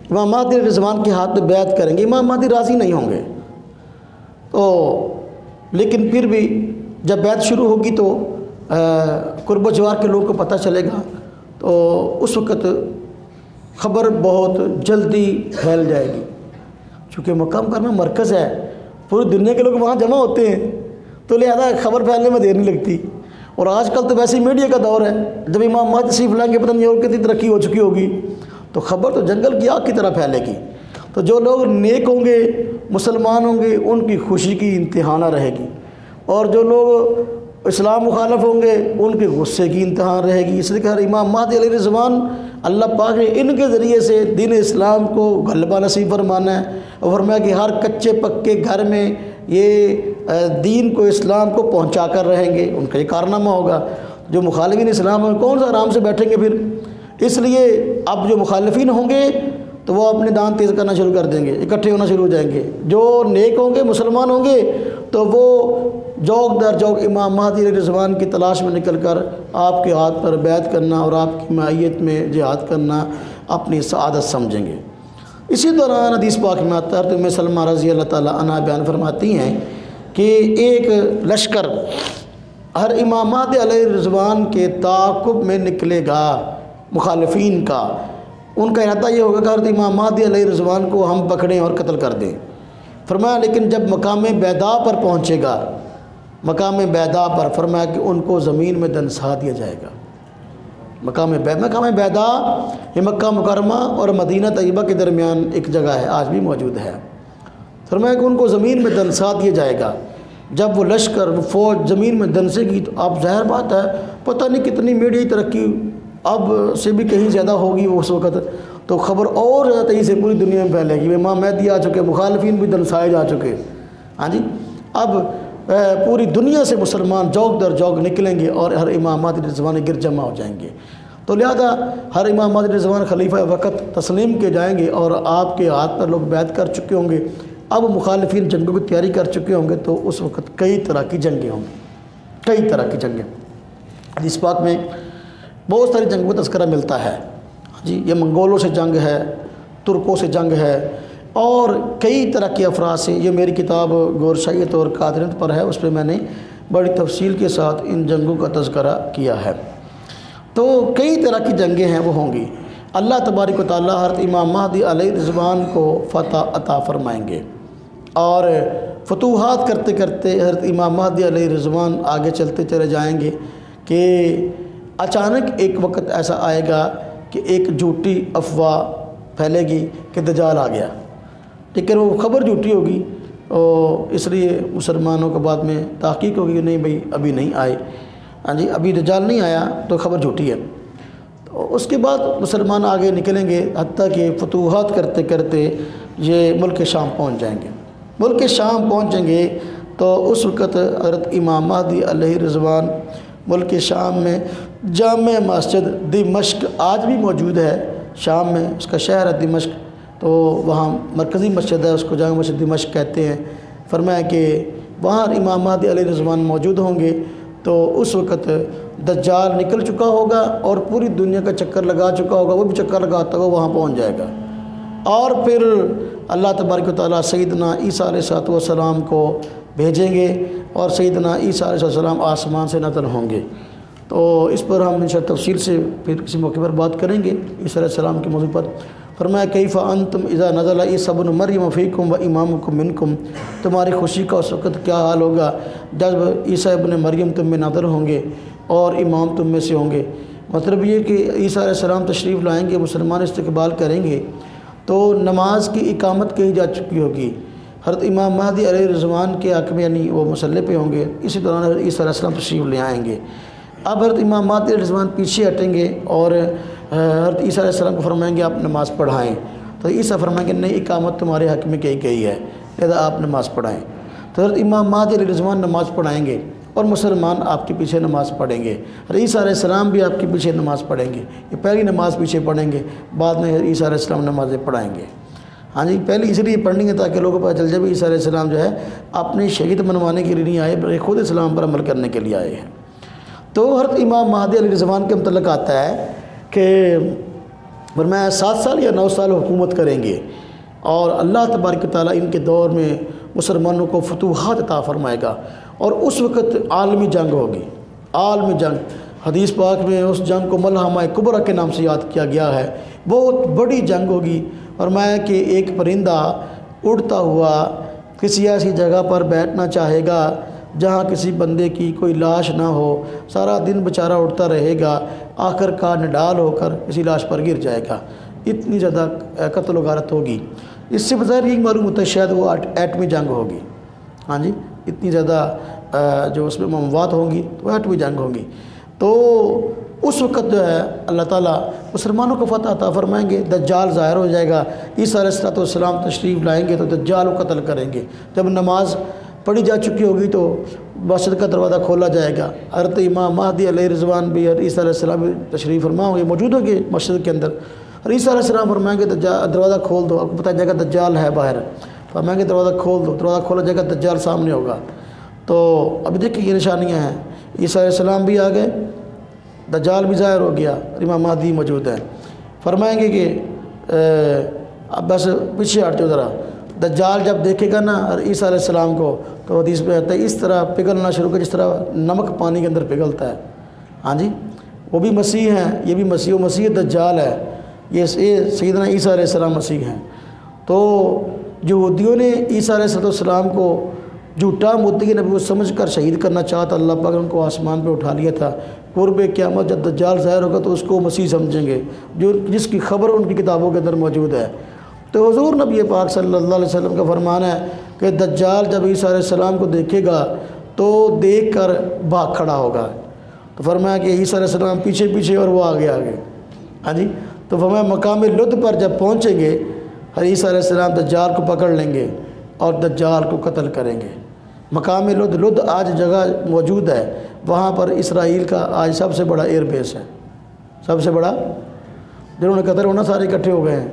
S1: امام مہدی علیہ رضوان کے ہاتھ میں بیعت کریں گے. امام مہدی راضی نہیں ہوں گے تو، لیکن پھر بھی جب بیعت شروع ہوگی تو قرب و جوار کے لوگوں کو پتہ چلے گا، تو اس وقت خبر بہت جلدی پھیل جائے گی. چونکہ مقام کرنا مرکز ہے، پوری دنیا کے لوگ وہاں جمع ہوتے ہیں، تو لہذا خبر پھیلنے میں دیر نہیں لگتی. اور آج کل تو ویسے ہی میڈیا کا دور ہے، جب امام مہدی تشریف لائیں گے پتہ نہیں اور کتنی ترقی ہو چکی ہوگی، تو خبر تو جنگل کی آگ کی طرح پھیلے گی. تو جو لوگ نیک ہوں گے، مسلمان ہوں گے، ان کی خوشی کی انتہا نہ رہے گی، اور جو لوگ اسلام مخالف ہوں گے ان کے غصے کی انتہا رہے گی. اس لیے کہ ہر امام مہدی علیہ رضوان اللہ پاک نے ان کے ذریعے سے دین اسلام کو غلبہ نصیب فرمانا ہے، اور فرمایا کہ ہر کچے پکے گھر میں یہ دین کو، اسلام کو پہنچا کر رہیں گے. ان کا یہ کارنامہ ہوگا. جو مخالفین اسلام ہیں کون سا آرام سے بیٹھیں گے پھر؟ اس لیے اب جو مخالفین ہوں گے تو وہ اپنے دان تیز کرنا شروع کر دیں گے، اکٹھے ہونا شروع ہو جائیں گے. جو نیک ہوں گے، مسلمان ہوں گے، تو وہ جوک در جوک امام مہدی علیہ رضوان کی تلاش میں نکل کر آپ کے ہاتھ پر بیعت کرنا اور آپ کی معیت میں جہاد کرنا اپنی سعادت سمجھیں گے. اسی دوران حدیث پاک میں آتا ہے، ام سلمہ رضی اللہ تعالیٰ عنہا بیان فرماتی ہیں کہ ایک لشکر ہر امام مہدی علیہ رضوان کے تعاقب میں نکلے گا مخالفین کا. ان کا ارادہ یہ ہوگا کہ حضرت امام مہدی علیہ رضوان کو ہم پکڑیں اور قتل کر دیں. فرمایا لیکن جب مقام بیدا پر پہنچے گا، مقام بیدا پر، فرمایا کہ ان کو زمین میں دنسا دیا جائے گا. مقام بیدا یہ مکہ مکرمہ اور مدینہ طیبہ کے درمیان ایک جگہ ہے، آج بھی موجود ہے. فرمایا کہ ان کو زمین میں دنسا دیا جائے گا. جب وہ لشکر، وہ فوج زمین میں دنسے گی تو اب ظاہر بات ہے پتہ نہیں کتنی میڈیا ترقی اب سے بھی کہیں زیادہ ہوگی اس وقت، تو خبر اور زیادہ تیزی سے پوری دنیا میں پھیلے گی. امام مہدی آ چکے، مخالفین بھی دنسائے جا چکے. ہاں جی، اب پوری دنیا سے مسلمان جوک در جوک نکلیں گے اور ہر امام مہدی رضوان گر جمع ہو جائیں گے. تو لہذا ہر امام مہدی رضوان خلیفہ وقت تسلیم کے جائیں گے اور آپ کے ہاتھ پر لوگ بیعت کر چکے ہوں گے. اب مخالفین جنگوں کی تیاری کر چکے ہوں گے، تو اس وقت کئی طرح کی جنگیں ہوں گی، کئی طرح کی جنگیں. حدیث پاک میں بہت ساری جنگوں کا تذکرہ ملتا ہے. جی، یہ منگولوں سے جنگ ہے، ترکوں سے جنگ ہے، اور کئی طرح کے افراد سے. یہ میری کتاب گورشائیت اور قادریت پر ہے، اس پہ میں نے بڑی تفصیل کے ساتھ ان جنگوں کا تذکرہ کیا ہے. تو کئی طرح کی جنگیں ہیں وہ ہوں گی. اللہ تبارک و تعالیٰ حضرت امام مہدی علیہ رضوان کو فتح عطا فرمائیں گے، اور فتوحات کرتے کرتے حضرت امام مہدی علیہ رضوان آگے چلتے چلے جائیں گے کہ اچانک ایک وقت ایسا آئے گا کہ ایک جھوٹی افواہ پھیلے گی کہ دجال آ گیا. لیکن وہ خبر جھوٹی ہوگی، اور اس لیے مسلمانوں کو بعد میں تحقیق ہوگی کہ نہیں بھئی ابھی نہیں آئے، ہاں جی ابھی دجال نہیں آیا، تو خبر جھوٹی ہے. تو اس کے بعد مسلمان آگے نکلیں گے، حتیٰ کہ فتوحات کرتے کرتے یہ ملک شام پہنچ جائیں گے. ملک شام پہنچیں گے تو اس وقت حضرت امام مہدی علیہ رضوان ملک شام میں جامع مسجد دمشق آج بھی موجود ہے. شام میں اس کا شہر ہے دمشق، تو وہاں مرکزی مسجد ہے، اس کو جامع مسجد دمشق کہتے ہیں. فرمایا کہ وہاں امام مہدی علیہ رضوان موجود ہوں گے، تو اس وقت دجال نکل چکا ہوگا اور پوری دنیا کا چکر لگا چکا ہوگا. وہ بھی چکر لگاتا ہوا وہاں پہنچ جائے گا، اور پھر اللہ تبارک و تعالیٰ سیدنا عیسیٰ علیہ السلام کو بھیجیں گے، اور سیدنا عیسیٰ علیہ السلام آسمان سے نازل ہوں گے. تو اس پر ہم انشاءاللہ تفصیل سے پھر کسی موقع پر بات کریں گے عیسیٰ علیہ السلام کے موضوع پر. فرمایا کیف انتم اذا نزل عیسیٰ ابن مریم فیکم و امامکم منکم، تمہاری خوشی کا اس وقت کیا حال ہوگا جب عیسیٰ ابن مریم تم میں نازل ہوں گے اور امام تم میں سے ہوں گے. مطلب یہ کہ عیسیٰ علیہ السلام تشریف لائیں گے، مسلمان استقبال کریں گے، تو نماز کی اقامت کہی جا چکی ہوگی، حضرت امام مہدی علیہ رضوان کے حق میں یعنی وہ مسلح پہ ہوں گے، اسی دوران حضرت عیسیٰ علیہ السلام تشریف لے آئیں گے۔ اب حضرت امام مہدی علیہ رضوان پیچھے ہٹیں گے اور حضرت عیسیٰ علیہ السلام کو فرمائیں گے آپ نماز پڑھائیں، تو عیسیٰ فرمائیں گے نہیں، اقامت تمہارے حق میں کہی گئی ہے، لہذا آپ نماز پڑھائیں۔ تو حضرت امام مہدی علیہ رضوان نماز پڑھائیں گے اور مسلمان آپ کے پیچھے نماز پڑھیں گے۔ حضرت عیسیٰ علیہ السلام بھی آپ کے پیچھے نماز پڑھیں گے، یہ پہلی نماز پیچھے پڑھیں گے، بعد میں حضرت عیسیٰ علیہ السلام نمازیں پڑھائیں گے۔ ہاں جی، پہلی اس لیے پڑھنی ہے تاکہ لوگوں کو پتہ چل جائے عیسیٰ علیہ السلام جو ہے اپنی شریعت منوانے کے لیے نہیں آئے بلکہ خود اسلام پر عمل کرنے کے لیے آئے ہیں۔ تو حضرت امام مہدی علیہ رضوان کے متعلق آتا ہے کہ فرمایا 7 سال یا 9 سال حکومت کریں گے، اور اللہ تبارک و تعالیٰ ان کے دور میں مسلمانوں کو فتوحات عطا فرمائے گا، اور اس وقت عالمی جنگ ہوگی، عالمی جنگ۔ حدیث پاک میں اس جنگ کو ملحمہ کبریٰ کے نام سے یاد کیا گیا ہے، بہت بڑی جنگ ہوگی۔ فرمایا کہ ایک پرندہ اڑتا ہوا کسی ایسی جگہ پر بیٹھنا چاہے گا جہاں کسی بندے کی کوئی لاش نہ ہو، سارا دن بیچارہ اڑتا رہے گا، آخر کار نڈال ہو کر کسی لاش پر گر جائے گا، اتنی زیادہ قتل و غارت ہوگی۔ اس سے بظاہر یہ معلوم ہوتا ہے شاید وہ ایٹمی جنگ ہوگی، ہاں جی، اتنی زیادہ جو اس میں اموات ہوں گی تو ایٹمی جنگ ہوگی۔ تو اس وقت جو ہے اللہ تعالیٰ مسلمانوں کو فتح عطا فرمائیں گے، دجال ظاہر ہو جائے گا، عیسیٰ علیہ السلام تشریف لائیں گے تو دجال کو قتل کریں گے۔ جب نماز پڑھی جا چکی ہوگی تو مسجد کا دروازہ کھولا جائے گا، حضرت امام مہدی علیہ رضوان بھی اور عیسیٰ علیہ السلام بھی تشریف فرما ہوں گے، موجود ہوں گے مسجد کے اندر، اور عیسیٰ علیہ السلام فرمائیں گے دروازہ کھول دو، آپ کو بتایا جائے گا دجال ہے باہر، فرمائیں گے دروازہ کھول دو، دروازہ کھولا جائے گا، دجال سامنے ہوگا۔ تو اب دیکھیں یہ نشانیاں ہیں، عیسیٰ علیہ السلام بھی آ گئے، دجال بھی ظاہر ہو گیا، امام مہدی موجود ہے۔ فرمائیں گے کہ اب بس پیچھے ہٹتے ہو ذرا، دجال جب دیکھے گا نا عیسیٰ علیہ السلام کو تو حدیث میں آتا ہے اس طرح پگھلنا شروع کر جس طرح نمک پانی کے اندر پگھلتا ہے۔ ہاں جی، وہ بھی مسیح ہیں، یہ بھی مسیح، وہ مسیح دجال ہے، یہ سیدنا عیسیٰ علیہ السلام مسیح ہیں۔ تو یہودیوں نے عیسیٰ علیہ السلام کو جھوٹا مدعی نبوت سمجھ کر شہید کرنا چاہتا، اللہ پاک نے ان کو آسمان پہ اٹھا لیا تھا۔ قرب قیامت جب دجال ظاہر ہوگا تو اس کو مسیح سمجھیں گے، جس کی خبر ان کی کتابوں کے اندر موجود ہے۔ تو حضور نبی پاک صلی اللہ علیہ وسلم کا فرمان ہے کہ دجال جب عیسیٰ علیہ السلام کو دیکھے گا تو دیکھ کر بھاگ کھڑا ہوگا۔ تو فرمایا کہ عیسیٰ علیہ السلام پیچھے پیچھے اور وہ آگے آگے۔ ہاں جی، تو فرمایا مقام لد پر جب پہنچیں گے عیسیٰ علیہ السلام دجال کو پکڑ لیں گے اور دجال کو قتل کریں گے۔ مقام لد آج جگہ موجود ہے، وہاں پر اسرائیل کا آج سب سے بڑا ایئر بیس ہے، سب سے بڑا، جنہوں نے قتل ہونا سارے اکٹھے ہو گئے ہیں۔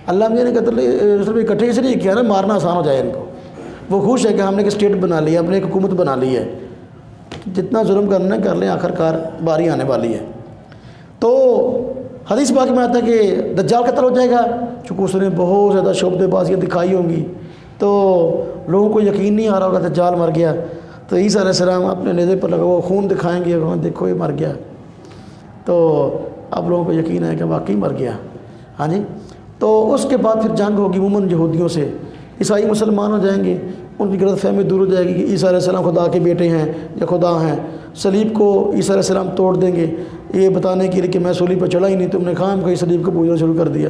S1: اللہ نے قتل اکٹھے اس لیے کیا نا مارنا آسان ہو جائے ان کو، وہ خوش ہے کہ ہم نے ایک اسٹیٹ بنا لی ہے، ہم نے ایک حکومت بنا لی ہے، جتنا ظلم کرنا ہے کر لیں، آخر کار باری آنے والی ہے۔ تو حدیث پاک میں آتا ہے کہ دجال قتل ہو جائے گا، چونکہ اس نے بہت زیادہ شعبدے بازیاں دکھائی ہوں گی تو لوگوں کو یقین نہیں آ رہا ہوگا دجال مر گیا، تو عیسیٰ علیہ السلام اپنے نیزے پر لگا وہ خون دکھائیں گے، دیکھو یہ مر گیا، تو اب لوگوں کو یقین ہے کہ واقعی مر گیا۔ ہاں جی، تو اس کے بعد پھر جنگ ہوگی عموماً یہودیوں سے، عیسائی مسلمان ہو جائیں گے، ان کی غلط فہمی دور ہو جائے گی کہ عیسیٰ علیہ السلام خدا کے بیٹے ہیں یا خدا ہیں، صلیب کو عیسیٰ علیہ السلام توڑ دیں گے یہ بتانے کے لیے کہ میں صلیب پہ چڑھا ہی نہیں، تم نے خام کہیں صلیب کو پوجنا شروع کر دیا،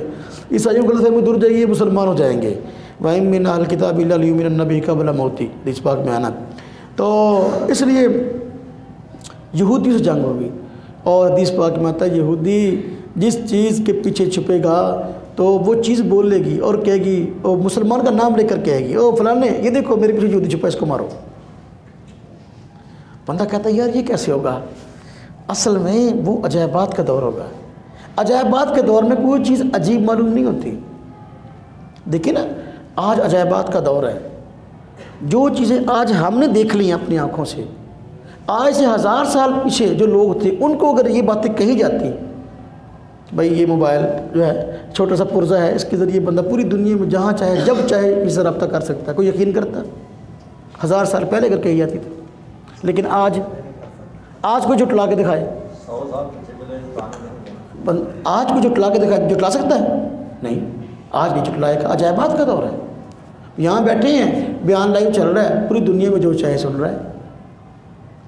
S1: عیسائیوں کو غلط فہمی دور ہو جائے گی، یہ مسلمان ہو جائیں گے۔ وَإِن مِّنْ أَهْلِ الْكِتَابِ إِلَّا لِيُؤْمِنَنَّ بِهِ قَبْلَ مَوْتِهِ، حدیث پاک میں آنا۔ تو اس لیے یہودی سے جنگ ہوگی، اور حدیث پاک میں آتا ہے یہودی جس چیز کے پیچھے چھپے گا تو وہ چیز بول لے گی اور کہے گی، وہ مسلمان کا نام لے کر کہے گی، او فلانے یہ دیکھو میرے پیچھے یہودی چھپا، اس کو مارو۔ بندہ کہتا ہے یار یہ کیسے ہوگا؟ اصل میں وہ عجائبات کا دور ہوگا، عجائبات کے دور میں کوئی چیز عجیب معلوم نہیں ہوتی۔ دیکھیں نا آج عجائبات کا دور ہے، جو چیزیں آج ہم نے دیکھ لی ہیں اپنی آنکھوں سے، آج سے 1000 سال پیچھے جو لوگ تھے ان کو اگر یہ باتیں کہی جاتی، بھائی یہ موبائل جو ہے چھوٹا سا پرزہ ہے، اس کے ذریعے بندہ پوری دنیا میں جہاں چاہے جب چاہے اس سے رابطہ کر سکتا ہے، کوئی یقین کرتا؟ 1000 سال پہلے اگر کہی جاتی تھی، لیکن آج کوئی جھٹلا کے دکھائے، آج کوئی جھٹلا کے دکھائے، جھٹلا سکتا ہے؟ نہیں، آج نہیں جھٹلائے گا، عجائبات کا دور ہے۔ یہاں بیٹھے ہیں، بیان لائیو چل رہا ہے، پوری دنیا میں جو چاہے سن رہا ہے۔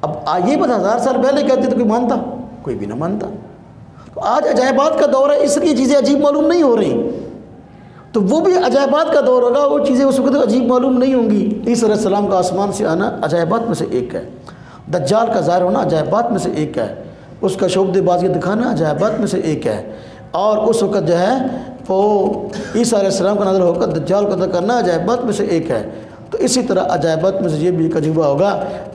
S1: اب یہ بات 1000 سال پہلے کہتے تو کوئی مانتا؟ کوئی بھی نہ مانتا۔ آج عجائبات کا دور ہے، اس لیے چیزیں عجیب معلوم نہیں ہو رہی۔ تو وہ بھی عجائبات کا دور ہوگا، وہ چیزیں اس وقت عجیب معلوم نہیں ہوں گی۔ عیسیٰ علیہ السلام کا آسمان سے آنا عجائبات میں سے ایک ہے، دجال کا ظاہر ہونا عجائبات میں سے ایک ہے، اس کا شعبدے بازی دکھانا عجائبات میں سے ایک ہے، اور اس وقت جو ہے وہ عیسیٰ علیہ السلام کا نازل ہو کر دجال کو قتل کرنا عجائبات میں سے ایک ہے۔ تو اسی طرح عجائبات میں سے یہ بھی ایک عجوبہ ہوگا،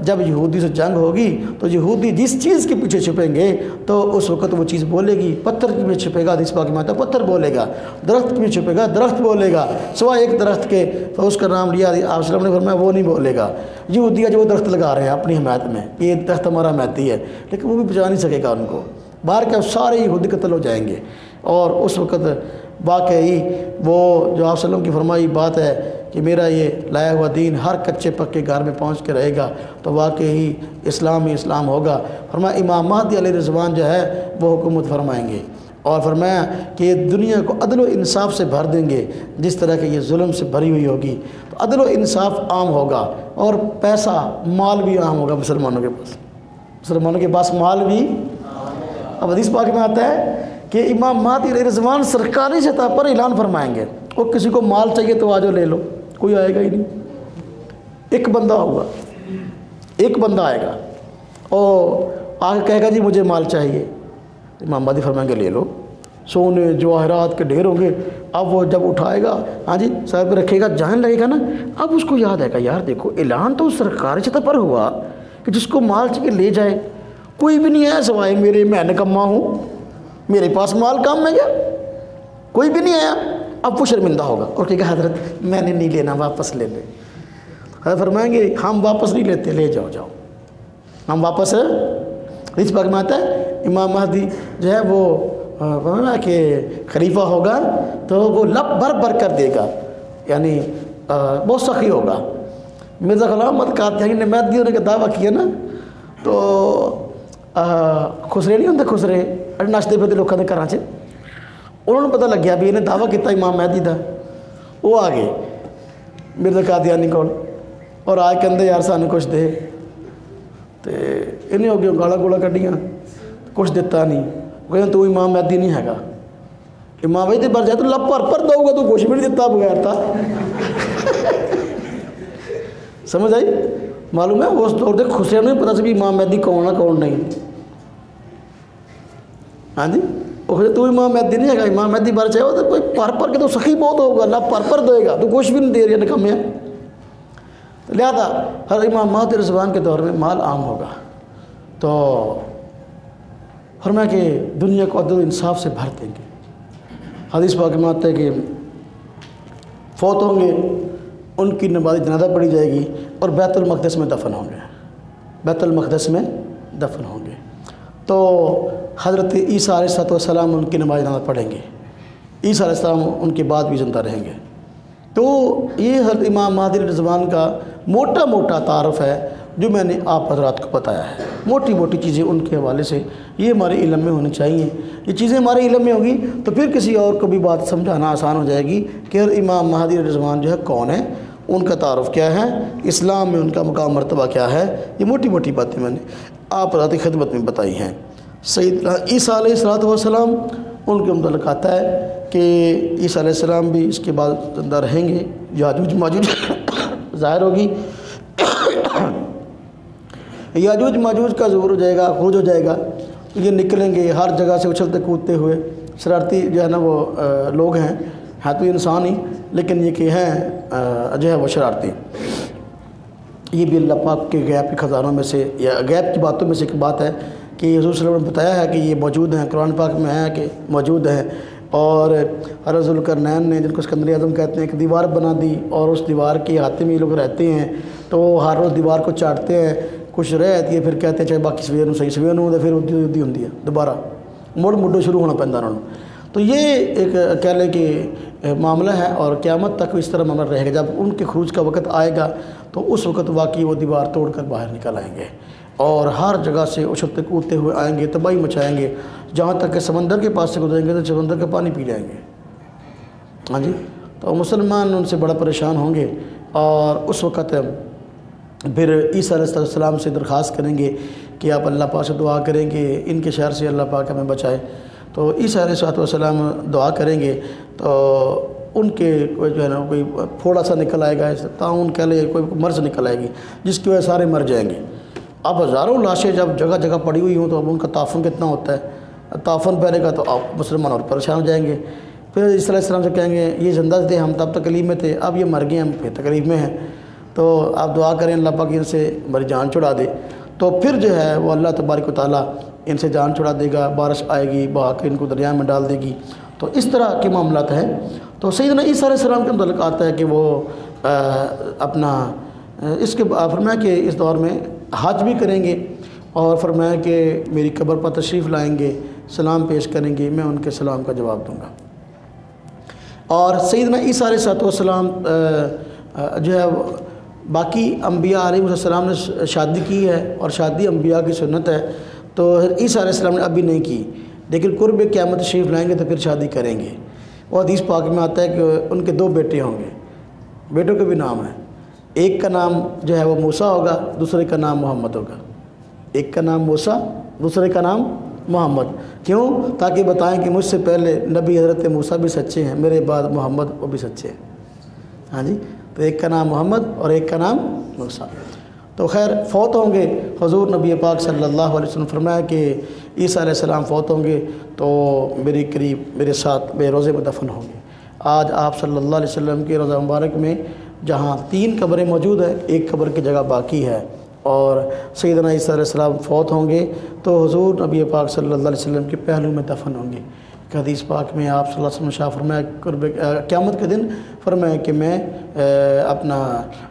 S1: جب یہودی سے جنگ ہوگی تو یہودی جس چیز کے پیچھے چھپیں گے تو اس وقت وہ چیز بولے گی، پتھر کے پیچھے چھپے گا، حدیث پاک میں آتا ہے پتھر بولے گا، درخت کے پیچھے چھپے گا درخت بولے گا، سوائے ایک درخت کے، تو اس کا نام لیا آپ وسلم نے فرمایا وہ نہیں بولے گا۔ یہودی جو وہ درخت لگا رہے ہیں اپنی حمایت میں، یہ درخت ہمارا حمایتی ہے، لیکن وہ بھی بچا نہیں سکے گا ان کو، باہر کے سارے یہودی قتل ہو جائیں گے۔ اور اس وقت واقعی وہ جو آپ وسلم کی فرمائی بات ہے کہ میرا یہ لایا ہوا دین ہر کچے پکے گھر میں پہنچ کے رہے گا، تو واقعی اسلام ہی اسلام ہوگا۔ فرمایا امام مہدی علیہ رضوان جو ہے وہ حکومت فرمائیں گے، اور فرمایا کہ یہ دنیا کو عدل و انصاف سے بھر دیں گے، جس طرح کہ یہ ظلم سے بھری ہوئی ہوگی، تو عدل و انصاف عام ہوگا، اور پیسہ مال بھی عام ہوگا مسلمانوں کے پاس مال بھی۔ اب حدیث پاک میں آتا ہے کہ امام مہدی علیہ رضوان سرکاری سطح پر اعلان فرمائیں گے، وہ کسی کو مال چاہیے تو آجو لے لو، کوئی آئے گا ہی نہیں، ایک بندہ ہوگا، ایک بندہ آئے گا اور آگے کہے گا جی مجھے مال چاہیے، امام مہدی فرمائیں گے لے لو، سونے جواہرات کے ڈھیر ہوں گے۔ اب وہ جب اٹھائے گا، ہاں جی سر پہ رکھے گا، جہاں لگے گا نا، اب اس کو یاد آئے گا یار دیکھو اعلان تو سرکاری سطح پر ہوا کہ جس کو مال چاہیے لے جائے، کوئی بھی نہیں آیا سوائے میرے، میں نکما ہوں، میرے پاس مال کام میں گیا، کوئی بھی نہیں آیا۔ اب وہ شرمندہ ہوگا اور کہے گا حضرت میں نے نہیں لینا، واپس لے لے۔ حضرت فرمائیں گے ہم واپس نہیں لیتے، لے جاؤ جاؤ، ہم واپس حدیث پاک میں آتا ہے امام مہدی جو ہے وہ فرمایا کہ خلیفہ ہوگا تو وہ لب بھر بھر کر دے گا، یعنی بہت سخی ہوگا۔ مرزا غلام احمد قادیانی نے مہدی ہونے کا دعویٰ کیا نا، تو خسرے نہیں ہوتے، خسرے نچتے پھرتے لوگوں کے گھراں 'چ، انہوں نے پتہ لگ گیا بھی انہیں دعویٰ کیتا امام مہدی دا، وہ آ گئے مرزا قادیانی کول اور آ کے اندر یار سانو کچھ دے، تو انہیں ہو گیا گالا گولا کڈیاں، کچھ دیتا نہیں، وہ کہتے تو امام مہدی نہیں ہے گا، امام مہدی بر جائے تو لب پر پر دو گا، تو کچھ بھی نہیں دیتا بغیر تھا۔ سمجھ آئی؟ معلوم ہے اس دور تک خسرے نہیں پتا سی بھی امام مہدی کون ہے کون نہیں، ہاں جی وہ کہتے تو امام مہدی نہیں ہے گا، امام مہدی بر چاہے تو کوئی پر پر کے تو سخی بہت ہوگا، لب پر پر دے گا، تو کچھ بھی نہیں دے رہی نکم ہے۔ لہذا ہر امام مہدی رضوان کے دور میں مال عام ہوگا، تو فرمایا کہ دنیا کو عدل و انصاف سے بھر دیں گے۔ حدیث پاک میں آتا ہے کہ فوت ہوں گے، ان کی نماز جنازہ پڑھی جائے گی اور بیت المقدس میں دفن ہوں گے، بیت المقدس میں دفن ہوں گے، تو حضرت عیسیٰ علیہ السلام ان کی نماز جنازہ پڑھیں گے، عیسیٰ علیہ السلام ان کے بعد بھی زندہ رہیں گے۔ تو یہ حضرت امام مہدی رضوان کا موٹا موٹا تعارف ہے جو میں نے آپ حضرات کو بتایا ہے، موٹی موٹی چیزیں ان کے حوالے سے یہ ہمارے علم میں ہونی چاہیے۔ یہ چیزیں ہمارے علم میں ہوگی تو پھر کسی اور کو بھی بات سمجھانا آسان ہو جائے گی کہ امام مہدی رضوان جو ہے کون ہے، ان کا تعارف کیا ہے، اسلام میں ان کا مقام مرتبہ کیا ہے، یہ موٹی موٹی باتیں میں نے آپ حضرات کی خدمت میں بتائی ہیں۔ سیدنا عیسیٰ علیہ السلام ان کے متعلق آتا ہے کہ عیسیٰ علیہ السلام بھی اس کے بعد زندہ رہیں گے، یاجوج ماجوج ظاہر ہوگی، یاجوج ماجوج کا ظہور ہو جائے گا، خروج ہو جائے گا، یہ نکلیں گے ہر جگہ سے اچھلتے کودتے ہوئے، شرارتی جو ہے نا وہ لوگ ہیں تو انسان ہی، لیکن یہ کہ ہیں جو ہے وہ شرارتی۔ یہ بھی اللہ پاک کے غیب کے خزانوں میں سے یا غیب کی باتوں میں سے ایک بات ہے کہ حضور صلی اللہ علیہ وسلم نے بتایا ہے کہ یہ موجود ہیں، قرآن پاک میں ہے کہ موجود ہیں، اور حضرت ذوالقرنین نے جن کو اسکندری اعظم کہتے ہیں ایک دیوار بنا دی، اور اس دیوار کے احاطے میں یہ لوگ رہتے ہیں، تو ہر روز دیوار کو چاٹتے ہیں، کچھ رہ جاتی ہے، پھر کہتے ہیں چاہے باقی سویر صحیح سویر ہوں پھر ادی ہوں دوبارہ مڑ مڈو شروع ہونا پہنتا انہوں نے۔ تو یہ ایک کہہ لیں کہ معاملہ ہے، اور قیامت تک اس طرح معاملہ رہے گا۔ جب ان کے خروج کا وقت آئے گا تو اس وقت واقعی وہ دیوار توڑ کر باہر نکل آئیں گے، اور ہر جگہ سے اچھلتے کودتے ہوئے آئیں گے، تباہی مچائیں گے، جہاں تک کہ سمندر کے پاس سے گزریں گے تو سمندر کا پانی پی جائیں گے، ہاں جی۔ تو مسلمان ان سے بڑا پریشان ہوں گے، اور اس وقت پھر عیسیٰ علیہ السلام سے درخواست کریں گے کہ آپ اللہ پاک سے دعا کریں کہ ان کے شر سے اللہ پاک ہمیں بچائے۔ تو عیسیٰ علیہ السلام دعا کریں گے، تو ان کے کوئی جو ہے نا کوئی پھوڑا سا نکل آئے گا، تعاون کہہ لے، کوئی مرض نکل آئے گی جس کی وجہ سے سارے مر جائیں گے۔ اب ہزاروں لاشیں جب جگہ جگہ پڑی ہوئی ہوں تو اب ان کا تعفن کتنا ہوتا ہے، تعفن پھیلے گا تو آپ مسلمان اور پریشان ہو جائیں گے۔ پھر اس طرح السلام سے کہیں گے یہ زندہ تھے ہم تب تکلیف میں تھے، اب یہ مر گئے ہم پھر تکلیف میں ہیں، تو آپ دعا کریں اللہ پاک ان سے ہماری جان چھڑا دے۔ تو پھر جو ہے وہ اللہ تبارک و تعالیٰ ان سے جان چھڑا دے گا، بارش آئے گی بہا کے ان کو دریا میں ڈال دے گی۔ تو اس طرح کے معاملات ہیں۔ تو سیدنا عیسیٰ علیہ السلام کے متعلق آتا ہے کہ وہ اپنا اس کے فرمایا کہ اس دور میں حج بھی کریں گے، اور فرمایا کہ میری قبر پر تشریف لائیں گے، سلام پیش کریں گے، میں ان کے سلام کا جواب دوں گا۔ اور سیدنا عیسیٰ علیہ السلام جو ہے باقی انبیاء علیہ السلام نے شادی کی ہے، اور شادی انبیاء کی سنت ہے، تو عیسیٰ علیہ السلام نے ابھی نہیں کی، لیکن قرب قیامت تشریف لائیں گے تو پھر شادی کریں گے۔ اور حدیث پاک میں آتا ہے کہ ان کے 2 بیٹے ہوں گے، بیٹوں کے بھی نام ہیں، ایک کا نام جو ہے وہ موسیٰ ہوگا، دوسرے کا نام محمد ہوگا۔ ایک کا نام موسیٰ، دوسرے کا نام محمد۔ کیوں؟ تاکہ بتائیں کہ مجھ سے پہلے نبی حضرت موسیٰ بھی سچے ہیں، میرے بعد محمد وہ بھی سچے ہیں۔ ہاں جی، تو ایک کا نام محمد اور ایک کا نام موسیٰ۔ تو خیر فوت ہوں گے، حضور نبی پاک صلی اللہ علیہ وسلم فرمایا کہ عیسیٰ علیہ السلام فوت ہوں گے تو میری قریب میرے ساتھ بے روزے میں دفن ہوں گے۔ آج آپ صلی اللہ علیہ وسلم کے روضہ مبارک میں جہاں 3 قبریں موجود ہیں، ایک قبر کی جگہ باقی ہے، اور سیدنا عیسیٰ علیہ السلام فوت ہوں گے تو حضور نبی پاک صلی اللہ علیہ وسلم کے پہلو میں دفن ہوں گے۔ کہ حدیث پاک میں آپ صلی اللہ علیہ وسلم شاہ فرمایا قیامت کے دن فرمایا کہ میں اپنا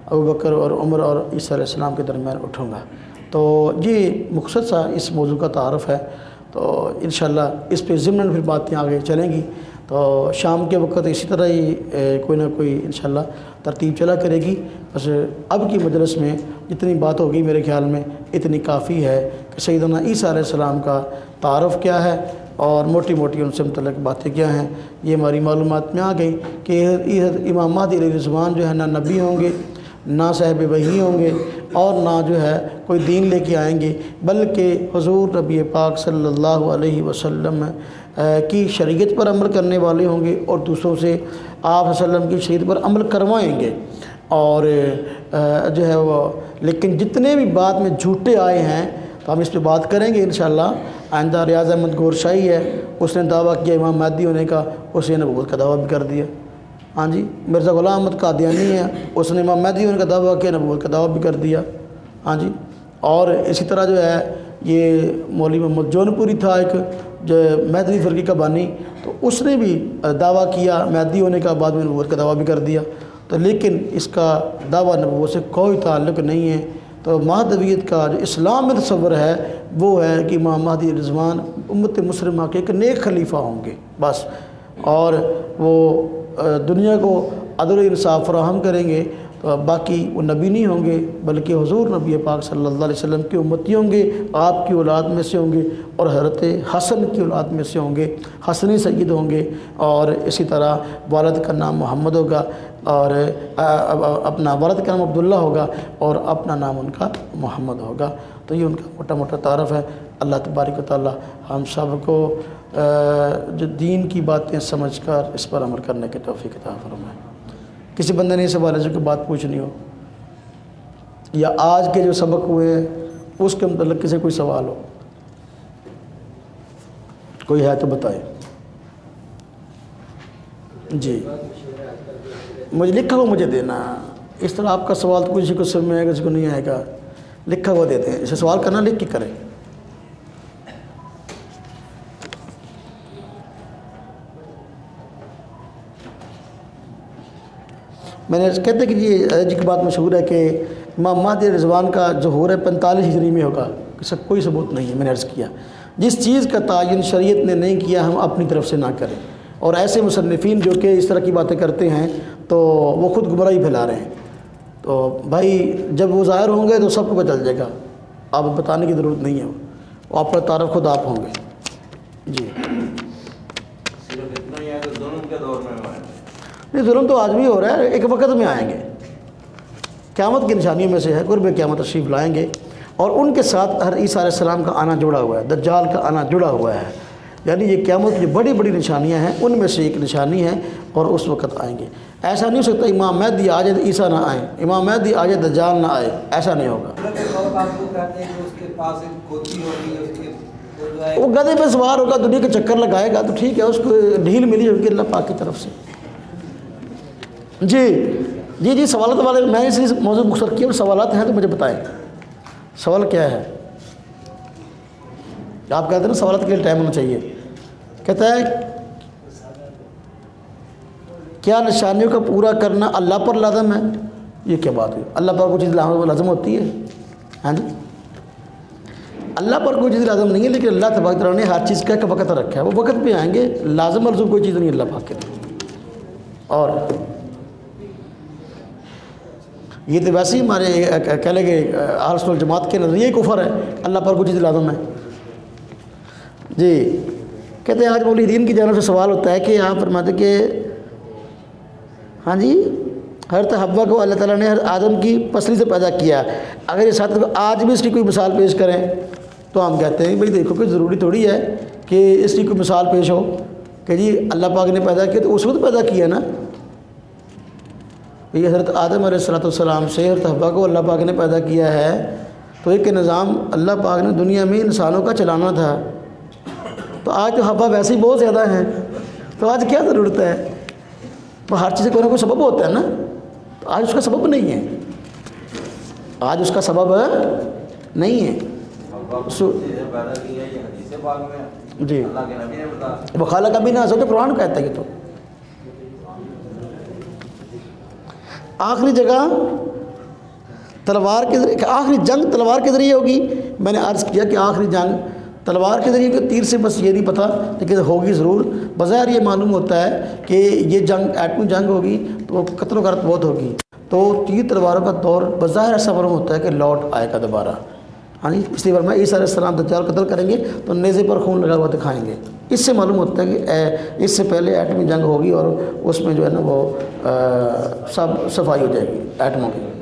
S1: ابوبکر اور عمر اور عیسیٰ علیہ السلام کے درمیان اٹھوں گا۔ تو یہ مختصر سا اس موضوع کا تعارف ہے، تو انشاءاللہ اس پہ ضمن پھر باتیں آگے چلیں گی۔ تو شام کے وقت اسی طرح ہی کوئی نہ کوئی انشاءاللہ ترتیب چلا کرے گی۔ بس اب کی مجلس میں جتنی بات ہوگی میرے خیال میں اتنی کافی ہے کہ سیدنا عیسیٰ علیہ السلام کا تعارف کیا ہے اور موٹی موٹی ان سے متعلق باتیں کیا ہیں، یہ ہماری معلومات میں آ گئی کہ امام مہدی علیہ الرضوان جو ہے نہ نبی ہوں گے، نہ صاحب وحی ہوں گے، اور نہ جو ہے کوئی دین لے کے آئیں گے، بلکہ حضور نبی پاک صلی اللہ علیہ وسلم کی شریعت پر عمل کرنے والے ہوں گے، اور دوسروں سے آپ صلی اللہ علیہ وسلم کی شریعت پر عمل کروائیں گے۔ اور جو ہے وہ لیکن جتنے بھی بعد میں جھوٹے آئے ہیں تو ہم اس پہ بات کریں گے انشاءاللہ۔ آئندہ ریاض احمد گورشاہی ہے، اس نے دعویٰ کیا امام مہدی ہونے کا، اس نے نبوت کا دعویٰ بھی کر دیا۔ ہاں جی، مرزا غلام احمد قادیانی ہے، اس نے امام مہدی ہونے کا دعویٰ کیا، نبوت کا دعویٰ بھی کر دیا۔ ہاں جی، اور اسی طرح جو ہے یہ مولوی محمد جونپوری تھا ایک جو مہدوی فرقے کا بانی، تو اس نے بھی دعویٰ کیا مہدی ہونے کا، بعد میں نبوت کا دعویٰ بھی کر دیا۔ تو لیکن اس کا دعویٰ نبوت سے کوئی تعلق نہیں ہے۔ تو مہدویت کا جو اسلام میں تصور ہے وہ ہے کہ امام مہدی رضوان امت مسلمہ کے ایک نیک خلیفہ ہوں گے بس، اور وہ دنیا کو عدل و انصاف فراہم کریں گے۔ تو باقی وہ نبی نہیں ہوں گے، بلکہ حضور نبی پاک صلی اللہ علیہ وسلم کی امتی ہوں گے، آپ کی اولاد میں سے ہوں گے، اور حضرت حسن کی اولاد میں سے ہوں گے، حسنی سید ہوں گے، اور اسی طرح والد کا نام محمد ہوگا، اور اپنا والد کا نام عبداللہ ہوگا، اور اپنا نام ان کا محمد ہوگا۔ تو یہ ان کا موٹا موٹا تعارف ہے۔ اللہ تبارک و تعالی ہم سب کو جو دین کی باتیں سمجھ کر اس پر عمل کرنے کے توفیق عطا فرمائے۔ کسی بندے نے اس حوالے سے کوئی بات پوچھنی ہو، یا آج کے جو سبق ہوئے ہیں اس کے متعلق کسی کوئی سوال ہو، کوئی ہے تو بتائیں۔ جی مجھے لکھا ہوا مجھے دینا، اس طرح آپ کا سوال تو کسی کو سمجھ میں آئے گا، کسی کو نہیں آئے گا، لکھا ہوا دیتے ہیں۔ اسے سوال کرنا لکھ کے کریں۔ میں نے کہتے کہ یہ جی کی بات مشہور ہے کہ امام مہدی رضوان کا ظہور 45 ہجری میں ہوگا، اس کا کوئی ثبوت نہیں ہے۔ میں نے عرض کیا جس چیز کا تعین شریعت نے نہیں کیا ہم اپنی طرف سے نہ کریں، اور ایسے مصنفین جو کہ اس طرح کی باتیں کرتے ہیں تو وہ خود گمراہی پھیلا رہے ہیں۔ تو بھائی جب وہ ظاہر ہوں گے تو سب کو پتہ چل جائے گا، آپ بتانے کی ضرورت نہیں ہے، وہ آپ کا تعارف خود آپ ہوں گے۔ جی
S2: صرف اتنا ہی ہے کہ ظلم کے دور میں ہوا ہے۔
S1: نہیں، ظلم تو آج بھی ہو رہا ہے، ایک وقت میں آئیں گے۔ قیامت کی نشانیوں میں سے ہے قرب قیامت تشریف لائیں گے، اور ان کے ساتھ ہر عیسیٰ علیہ السلام کا آنا جڑا ہوا ہے، دجال کا آنا جڑا ہوا ہے۔ یعنی یہ قیامت کی بڑی بڑی نشانیاں ہیں، ان میں سے ایک نشانی ہے اور اس وقت آئیں گے۔ ایسا نہیں ہو سکتا امام مہدی آ جائے تو عیسیٰ نہ آئے، امام مہدی آ جائے دجال نہ آئے، ایسا نہیں ہوگا۔ وہ گدھے پہ سوار ہوگا، دنیا کے چکر لگائے گا تو ٹھیک ہے، اس کو ڈھیل ملی ہوگی اللہ پاک کی طرف سے۔ جی سوالات والے میں نے اس لیے موضوع مختصر کیا، سوالات ہیں تو مجھے بتائیں سوال کیا ہے۔ آپ کہتے ہیں نا سوالات کے لیے ٹائم ہونا چاہیے۔ کہتا ہے کیا نشانیوں کا پورا کرنا اللہ پر لازم ہے؟ یہ کیا بات ہوئی؟ اللہ پر کوئی چیز لازم ہوتی ہے؟ ہاں جی، اللہ پر کوئی چیز لازم نہیں ہے، لیکن اللہ تبارک و تعالیٰ نے ہر چیز کا ایک وقت رکھا ہے، وہ وقت پہ آئیں گے، لازم ملزوم کوئی چیز نہیں ہے اللہ پاک کے لیے۔ اور یہ تو ویسے ہی ہمارے کہہ لیں کہ اہل سنت والجماعت کے نظریے کفر ہے، اللہ پر کوئی چیز لازم ہے۔ جی کہتے ہیں آج مولوی دین کی جانب سے سوال ہوتا ہے کہ آپ فرماتے کہ ہاں جی حضرت حوا کو اللہ تعالیٰ نے آدم کی پسلی سے پیدا کیا، اگر یہ ساتھ آج بھی اس کی کوئی مثال پیش کریں تو ہم کہتے ہیں بھئی دیکھو کوئی ضروری تھوڑی ہے کہ اس کی کوئی مثال پیش ہو کہ جی اللہ پاک نے پیدا کیا تو اس وقت پیدا کیا نا۔ یہ حضرت آدم علیہ السلام سے حضرت حوا کو اللہ پاک نے پیدا کیا ہے، تو ایک نظام اللہ پاک نے دنیا میں انسانوں کا چلانا تھا، تو آج تو حوا ویسے ہی بہت زیادہ ہیں، تو آج کیا ضرورت ہے؟ تو ہر چیز کوئی نہ کوئی سبب ہوتا ہے نا، تو آج اس کا سبب نہیں ہے، آج اس کا سبب نہیں ہے۔ جی وہ خالق ابھی نہ سوچو، قرآن کہتا ہے یہ تو۔ آخری جگہ تلوار کے ذریعے، آخری جنگ تلوار کے ذریعے ہوگی۔ میں نے عرض کیا کہ آخری جنگ تلوار کے ذریعے کہ تیر سے، بس یہ نہیں پتہ لیکن ہوگی ضرور۔ بظاہر یہ معلوم ہوتا ہے کہ یہ جنگ ایٹمی جنگ ہوگی تو قتل و غارت بہت ہوگی، تو تیر تلواروں کا دور بظاہر ایسا معلوم ہوتا ہے کہ لوٹ آئے گا دوبارہ۔ ہاں جی، اس لیے فرمایا عیسیٰ علیہ السلام دجال قتل کریں گے تو نیزے پر خون لگا ہوا دکھائیں گے۔ اس سے معلوم ہوتا ہے کہ اس سے پہلے ایٹمی جنگ ہوگی اور اس میں جو ہے نا وہ سب صفائی ہو جائے گی ایٹموں کی۔